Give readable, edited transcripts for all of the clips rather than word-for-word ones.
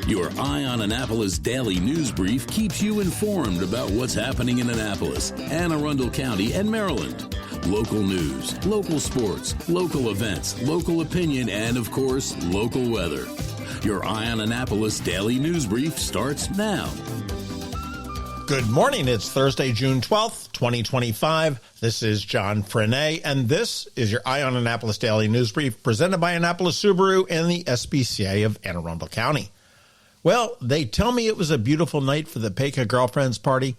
Your Eye on Annapolis daily news brief keeps you informed about what's happening in Annapolis, Anne Arundel County, and Maryland. Local news, local sports, local events, local opinion, and, of course, local weather. Your Eye on Annapolis daily news brief starts now. Good morning. It's Thursday, June 12th, 2025. This is John Frenaye, and this is your Eye on Annapolis daily news brief presented by Annapolis Subaru and the SPCA of Anne Arundel County. Well, they tell me it was a beautiful night for the Pecos Girlfriends party.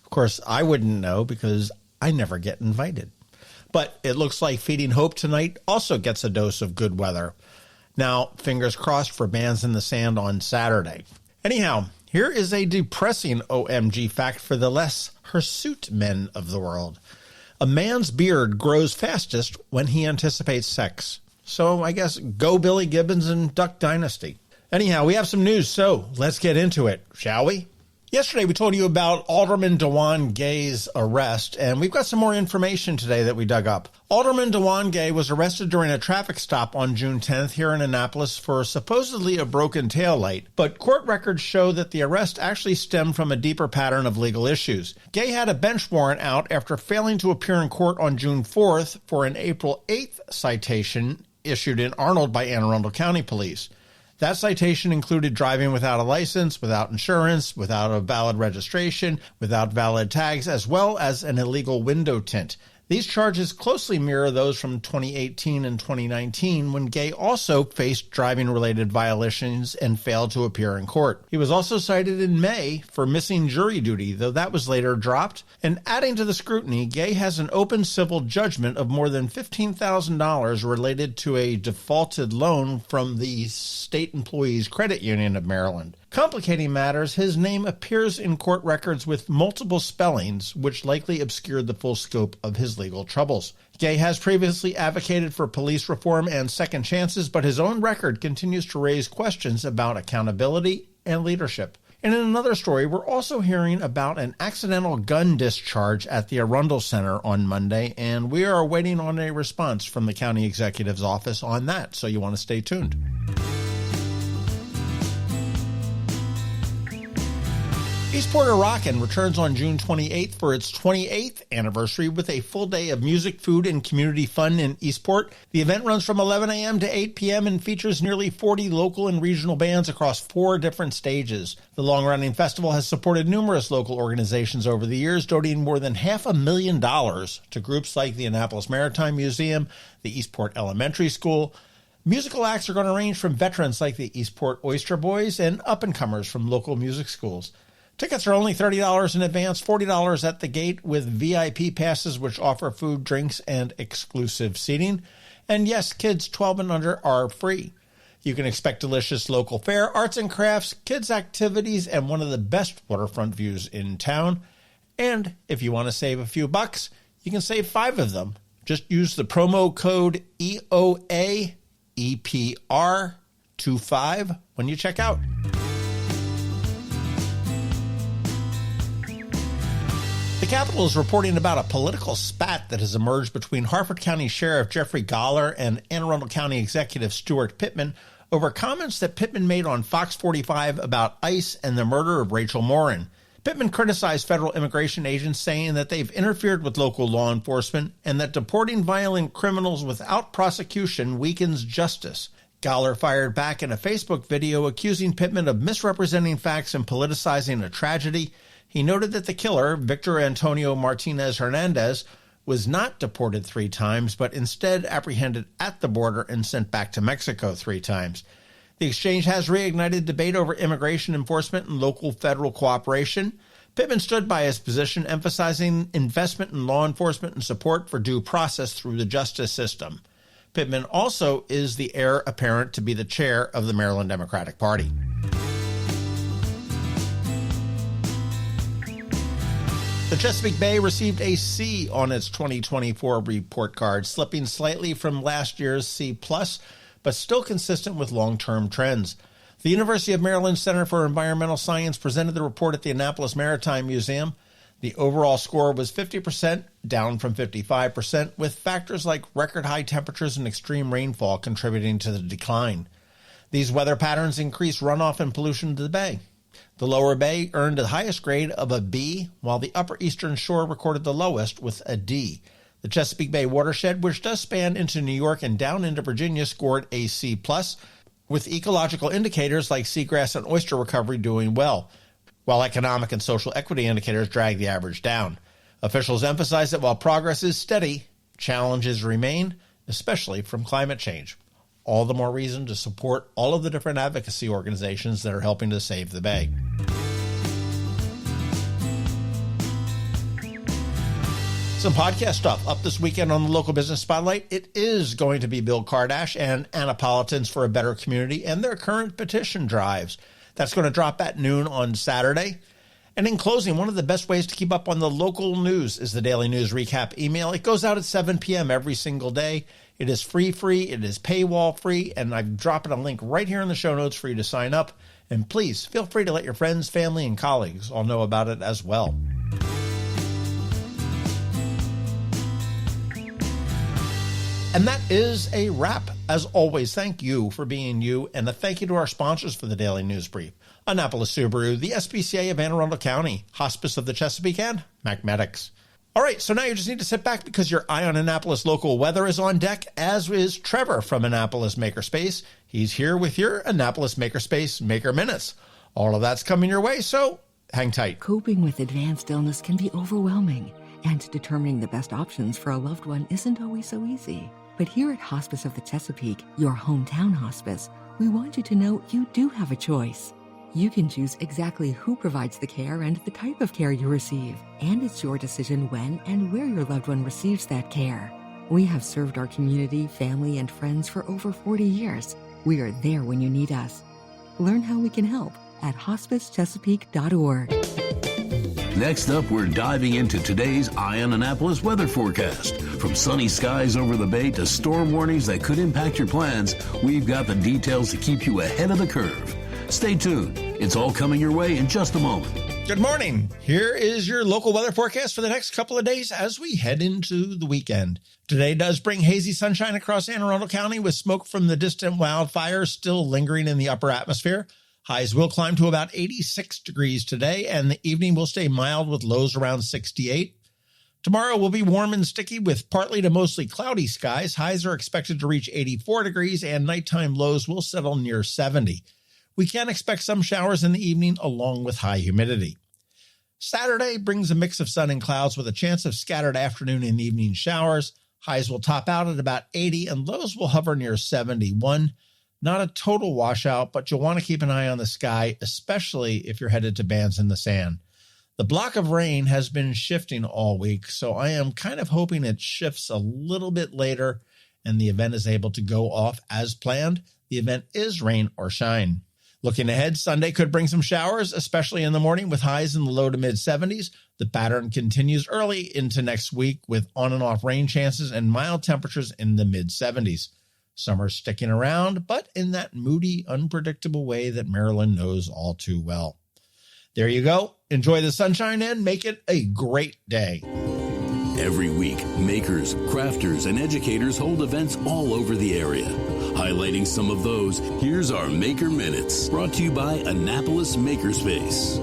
Of course, I wouldn't know because I never get invited. But it looks like Feeding Hope tonight also gets a dose of good weather. Now, fingers crossed for bands in the sand on Saturday. Anyhow, here is a depressing OMG fact for the less hirsute men of the world. A man's beard grows fastest when he anticipates sex. So I guess go Billy Gibbons and Duck Dynasty. Anyhow, we have some news, so let's get into it, shall we? Yesterday, we told you about Alderman DaJuan Gay's arrest, and we've got some more information today that we dug up. Alderman DaJuan Gay was arrested during a traffic stop on June 10th here in Annapolis for supposedly a broken taillight, but court records show that the arrest actually stemmed from a deeper pattern of legal issues. Gay had a bench warrant out after failing to appear in court on June 4th for an April 8th citation issued in Arnold by Anne Arundel County Police. That citation included driving without a license, without insurance, without a valid registration, without valid tags, as well as an illegal window tint. These charges closely mirror those from 2018 and 2019 when Gay also faced driving-related violations and failed to appear in court. He was also cited in May for missing jury duty, though that was later dropped. And adding to the scrutiny, Gay has an open civil judgment of more than $15,000 related to a defaulted loan from the State Employees Credit Union of Maryland. Complicating matters, his name appears in court records with multiple spellings, which likely obscured the full scope of his legal troubles. Gay has previously advocated for police reform and second chances, but his own record continues to raise questions about accountability and leadership. And in another story, we're also hearing about an accidental gun discharge at the Arundel Center on Monday, and we are waiting on a response from the county executive's office on that, so you want to stay tuned. Eastport Rockin returns on June 28th for its 28th anniversary with a full day of music, food, and community fun in Eastport. The event runs from 11 a.m. to 8 p.m. and features nearly 40 local and regional bands across 4 different stages. The long-running festival has supported numerous local organizations over the years, donating more than $500,000 to groups like the Annapolis Maritime Museum, the Eastport Elementary School. Musical acts are going to range from veterans like the Eastport Oyster Boys and up-and-comers from local music schools. Tickets are only $30 in advance, $40 at the gate with VIP passes which offer food, drinks, and exclusive seating. And yes, kids 12 and under are free. You can expect delicious local fare, arts and crafts, kids activities, and one of the best waterfront views in town. And if you want to save a few bucks, you can save 5 of them. Just use the promo code EOAEPR25 when you check out. The Capitol is reporting about a political spat that has emerged between Harford County Sheriff Jeffrey Galler and Anne Arundel County Executive Stuart Pittman over comments that Pittman made on Fox 45 about ICE and the murder of Rachel Morin. Pittman criticized federal immigration agents, saying that they've interfered with local law enforcement and that deporting violent criminals without prosecution weakens justice. Galler fired back in a Facebook video accusing Pittman of misrepresenting facts and politicizing a tragedy. He noted that the killer, Victor Antonio Martinez Hernandez, was not deported 3 times, but instead apprehended at the border and sent back to Mexico 3 times. The exchange has reignited debate over immigration enforcement and local federal cooperation. Pittman stood by his position, emphasizing investment in law enforcement and support for due process through the justice system. Pittman also is the heir apparent to be the chair of the Maryland Democratic Party. The Chesapeake Bay received a C on its 2024 report card, slipping slightly from last year's C+, but still consistent with long-term trends. The University of Maryland Center for Environmental Science presented the report at the Annapolis Maritime Museum. The overall score was 50%, down from 55%, with factors like record high temperatures and extreme rainfall contributing to the decline. These weather patterns increase runoff and pollution to the bay. The lower bay earned the highest grade of a B, while the upper eastern shore recorded the lowest with a D. The Chesapeake Bay watershed, which does span into New York and down into Virginia, scored a C+, with ecological indicators like seagrass and oyster recovery doing well, while economic and social equity indicators drag the average down. Officials emphasize that while progress is steady, challenges remain, especially from climate change. All the more reason to support all of the different advocacy organizations that are helping to save the bay. Some podcast stuff up this weekend on the Local Business Spotlight. It is going to be Bill Kardash and Annapolitans for a Better Community and their current petition drives. That's going to drop at noon on Saturday. And in closing, one of the best ways to keep up on the local news is the Daily News Recap email. It goes out at 7 p.m. every single day. It is free, it is paywall free, and I'm dropping a link right here in the show notes for you to sign up. And please feel free to let your friends, family, and colleagues all know about it as well. And that is a wrap. As always, thank you for being you, and a thank you to our sponsors for the Daily News Brief: Annapolis Subaru, the SPCA of Anne Arundel County, Hospice of the Chesapeake, and Mathematics. All right, so now you just need to sit back because your Eye on Annapolis local weather is on deck, as is Trevor from Annapolis Makerspace. He's here with your Annapolis Makerspace Maker Minutes. All of that's coming your way, so hang tight. Coping with advanced illness can be overwhelming, and determining the best options for a loved one isn't always so easy. But here at Hospice of the Chesapeake, your hometown hospice, we want you to know you do have a choice. You can choose exactly who provides the care and the type of care you receive, and it's your decision when and where your loved one receives that care. We have served our community, family, and friends for over 40 years. We are there when you need us. Learn how we can help at hospicechesapeake.org. Next up, we're diving into today's Eye on Annapolis weather forecast. From sunny skies over the bay to storm warnings that could impact your plans, we've got the details to keep you ahead of the curve. Stay tuned. It's all coming your way in just a moment. Good morning. Here is your local weather forecast for the next couple of days as we head into the weekend. Today does bring hazy sunshine across Anne Arundel County with smoke from the distant wildfires still lingering in the upper atmosphere. Highs will climb to about 86 degrees today, and the evening will stay mild with lows around 68. Tomorrow will be warm and sticky with partly to mostly cloudy skies. Highs are expected to reach 84 degrees, and nighttime lows will settle near 70. We can expect some showers in the evening along with high humidity. Saturday brings a mix of sun and clouds with a chance of scattered afternoon and evening showers. Highs will top out at about 80 and lows will hover near 71. Not a total washout, but you'll want to keep an eye on the sky, especially if you're headed to Bands in the Sand. The block of rain has been shifting all week, so I am kind of hoping it shifts a little bit later and the event is able to go off as planned. The event is rain or shine. Looking ahead, Sunday could bring some showers, especially in the morning with highs in the low to mid 70s. The pattern continues early into next week with on and off rain chances and mild temperatures in the mid 70s. Summer's sticking around, but in that moody, unpredictable way that Maryland knows all too well. There you go. Enjoy the sunshine and make it a great day. Every week, makers, crafters, and educators hold events all over the area. Highlighting some of those, here's our Maker Minutes, brought to you by Annapolis Makerspace.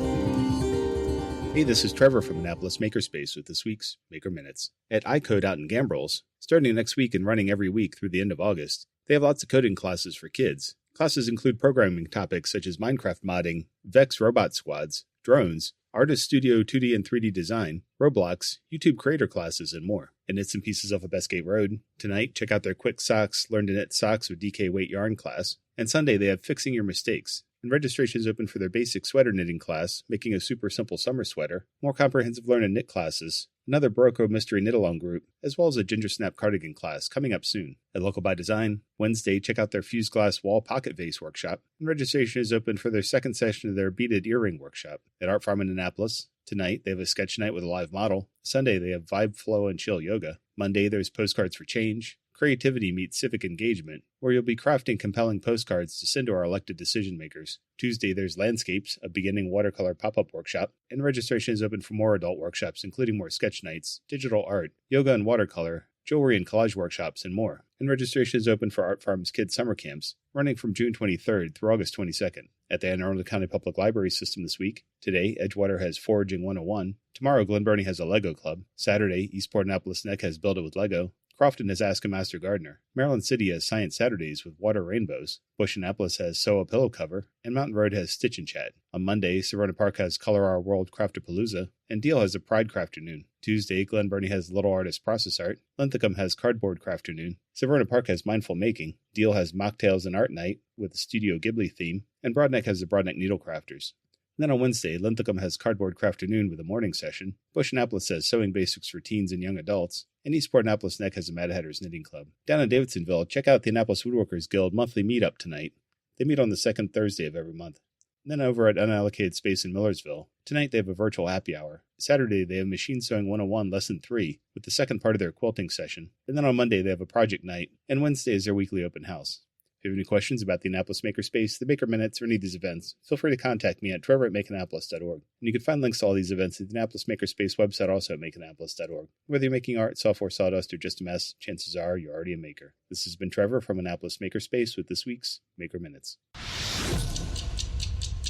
Hey, this is Trevor from Annapolis Makerspace with this week's Maker Minutes. At iCode out in Gambrills, starting next week and running every week through the end of August, they have lots of coding classes for kids. Classes include programming topics such as Minecraft modding, Vex robot squads, drones, Artist Studio 2D and 3D design, Roblox, YouTube creator classes, and more. And Knits and Pieces off of Bestgate Road. Tonight, check out their Quick Socks, Learn to Knit Socks with DK Weight Yarn class. And Sunday, they have Fixing Your Mistakes. And registration is open for their basic sweater knitting class, making a super simple summer sweater, more comprehensive learn and knit classes, another Barocco Mystery Knit-Along group, as well as a Ginger Snap cardigan class coming up soon. At Local by Design, Wednesday, check out their Fused Glass Wall Pocket Vase workshop, and registration is open for their second session of their Beaded Earring workshop. At Art Farm in Annapolis, tonight they have a sketch night with a live model. Sunday, they have Vibe, Flow, and Chill Yoga. Monday, there's Postcards for Change. Creativity meets civic engagement, where you'll be crafting compelling postcards to send to our elected decision makers. Tuesday, there's Landscapes, a beginning watercolor pop-up workshop, and registration is open for more adult workshops, including more sketch nights, digital art, yoga and watercolor, jewelry and collage workshops, and more. And registration is open for Art Farm's Kids Summer Camps, running from June 23rd through August 22nd. At the Anne Arundel County Public Library System this week, today, Edgewater has Foraging 101. Tomorrow, Glen Burnie has a Lego Club. Saturday, Eastport Annapolis Neck has Build It with Lego. Crofton has Ask a Master Gardener. Maryland City has Science Saturdays with Water Rainbows. Bush Annapolis has Sew a Pillow Cover. And Mountain Road has Stitch and Chat. On Monday, Severna Park has Color Our World Craftapalooza. And Deal has a Pride Crafternoon. Tuesday, Glen Burnie has Little Artist Process Art. Linthicum has Cardboard Crafternoon. Severna Park has Mindful Making. Deal has Mocktails and Art Night with the Studio Ghibli theme. And Broadneck has the Broadneck Needle Crafters. And then on Wednesday, Linthicum has Cardboard Crafternoon with a morning session. Bush Annapolis has Sewing Basics for Teens and Young Adults. And Eastport Annapolis Neck has a Mad Hatters Knitting Club. Down in Davidsonville, check out the Annapolis Woodworkers Guild monthly meetup tonight. They meet on the second Thursday of every month. And then over at Unallocated Space in Millersville, tonight they have a virtual happy hour. Saturday they have Machine Sewing 101 Lesson 3 with the second part of their quilting session. And then on Monday they have a project night. And Wednesday is their weekly open house. If you have any questions about the Annapolis Makerspace, the Maker Minutes, or any of these events, feel free to contact me at trevor@makeannapolis.org. And you can find links to all these events at the Annapolis Makerspace website, also at makeannapolis.org. Whether you're making art, software, sawdust, or just a mess, chances are you're already a maker. This has been Trevor from Annapolis Makerspace with this week's Maker Minutes.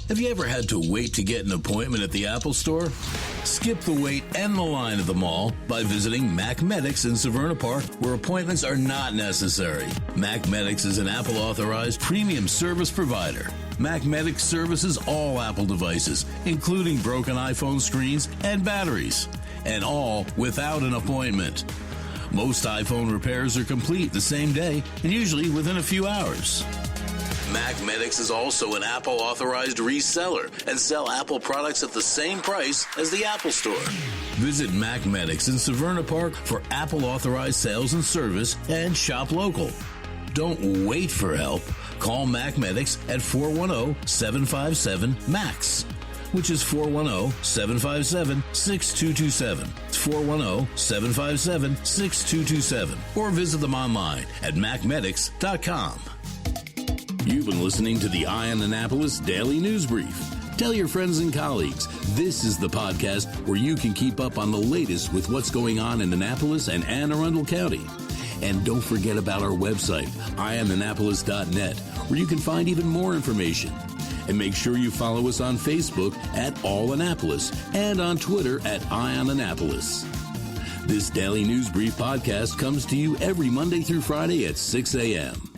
Have you ever had to wait to get an appointment at the Apple Store? Skip the wait and the line at the mall by visiting MacMedics in Severna Park, where appointments are not necessary. MacMedics is an Apple-authorized premium service provider. MacMedics services all Apple devices, including broken iPhone screens and batteries, and all without an appointment. Most iPhone repairs are complete the same day and usually within a few hours. MacMedics is also an Apple-authorized reseller and sell Apple products at the same price as the Apple Store. Visit MacMedics in Severna Park for Apple-authorized sales and service and shop local. Don't wait for help. Call MacMedics at 410-757-MAX, which is 410-757-6227. It's 410-757-6227. Or visit them online at macmedics.com. You've been listening to the Eye on Annapolis Daily News Brief. Tell your friends and colleagues, this is the podcast where you can keep up on the latest with what's going on in Annapolis and Anne Arundel County. And don't forget about our website, eyeonannapolis.net, where you can find even more information. And make sure you follow us on Facebook at All Annapolis and on Twitter at Eye on Annapolis. This Daily News Brief podcast comes to you every Monday through Friday at 6 a.m.